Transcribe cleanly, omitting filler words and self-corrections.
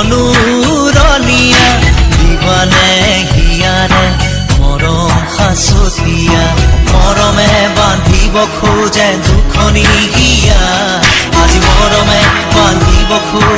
মনুৰণীয়া দিবানে হিয়াৰে মৰম সাঁচতীয়া মৰমে বান্ধিব খোজে দুখনি হিয়া আজি মৰমে বান্ধিব খোজে